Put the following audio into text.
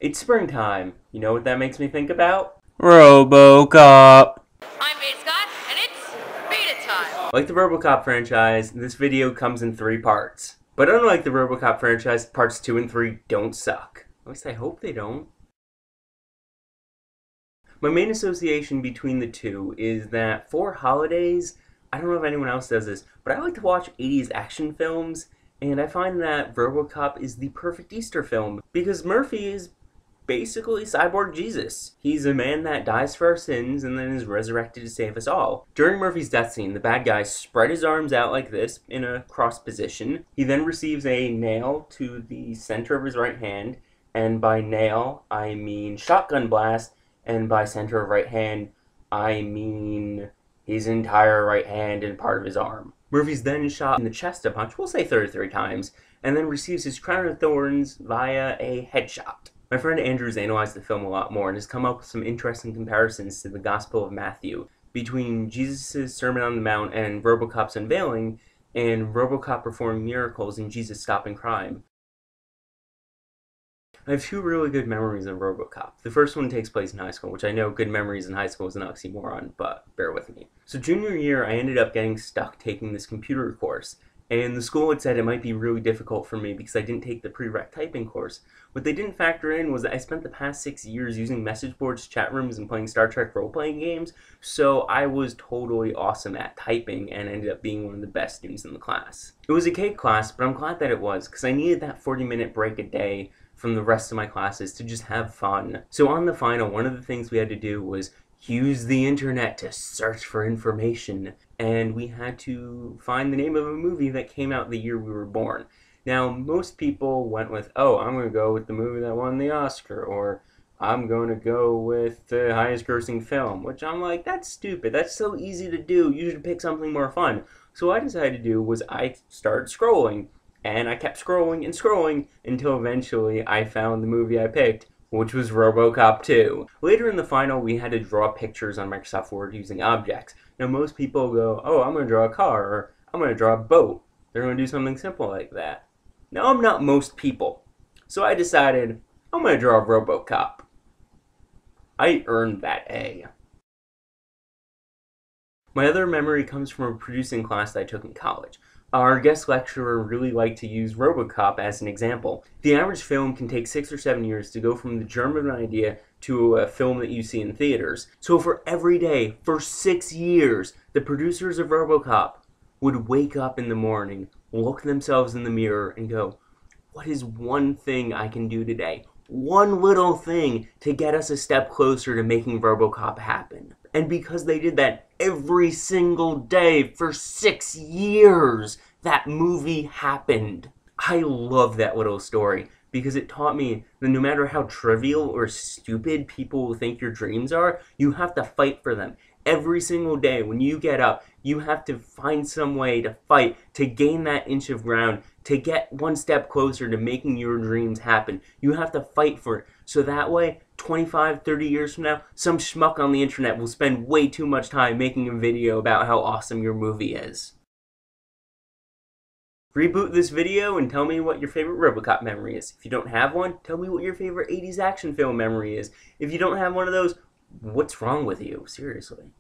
It's springtime. You know what that makes me think about? Robocop! I'm Beta Scott, and it's Beta time! Like the Robocop franchise, this video comes in 3 parts. But unlike the Robocop franchise, parts 2 and 3 don't suck. At least I hope they don't. My main association between the two is that for holidays, I don't know if anyone else does this, but I like to watch 80s action films, and I find that Robocop is the perfect Easter film, because Murphy is basically Cyborg Jesus. He's a man that dies for our sins and then is resurrected to save us all. During Murphy's death scene, the bad guy spread his arms out like this in a cross position. He then receives a nail to the center of his right hand, and by nail, I mean shotgun blast, and by center of right hand, I mean his entire right hand and part of his arm. Murphy's then shot in the chest a bunch, we'll say 33 times, and then receives his crown of thorns via a headshot. My friend Andrew's analyzed the film a lot more and has come up with some interesting comparisons to the Gospel of Matthew between Jesus' Sermon on the Mount and Robocop's unveiling, and Robocop performing miracles and Jesus stopping crime. I have 2 really good memories of Robocop. The first one takes place in high school, which I know good memories in high school is an oxymoron, but bear with me. So junior year, I ended up getting stuck taking this computer course, and the school had said it might be really difficult for me because I didn't take the prereq typing course. What they didn't factor in was that I spent the past 6 years using message boards, chat rooms, and playing Star Trek role-playing games, so I was totally awesome at typing and ended up being one of the best students in the class. It was a cake class, but I'm glad that it was, because I needed that 40-minute break a day from the rest of my classes to just have fun. So on the final, one of the things we had to do was use the internet to search for information, and we had to find the name of a movie that came out the year we were born. Now, most people went with, oh, I'm going to go with the movie that won the Oscar, or I'm going to go with the highest grossing film, which I'm like, that's stupid. That's so easy to do. You should pick something more fun. So what I decided to do was I started scrolling, and I kept scrolling and scrolling until eventually I found the movie I picked, which was Robocop 2. Later in the final, we had to draw pictures on Microsoft Word using objects. Now, most people go, oh, I'm going to draw a car, or I'm going to draw a boat. They're going to do something simple like that. Now, I'm not most people, so I decided I'm going to draw Robocop. I earned that A. My other memory comes from a producing class that I took in college. Our guest lecturer really liked to use Robocop as an example. The average film can take 6 or 7 years to go from the germ of an idea to a film that you see in theaters. So for every day, for 6 years, the producers of Robocop would wake up in the morning, look themselves in the mirror, and go, what is one thing I can do today? One little thing to get us a step closer to making Robocop happen. And because they did that every single day for 6 years, that movie happened. I love that little story because it taught me that no matter how trivial or stupid people think your dreams are, you have to fight for them. Every single day when you get up, you have to find some way to fight, to gain that inch of ground, to get one step closer to making your dreams happen. You have to fight for it. So that way, 25, 30 years from now, some schmuck on the internet will spend way too much time making a video about how awesome your movie is. Reboot this video and tell me what your favorite Robocop memory is. If you don't have one, tell me what your favorite 80s action film memory is. If you don't have one of those, what's wrong with you? Seriously.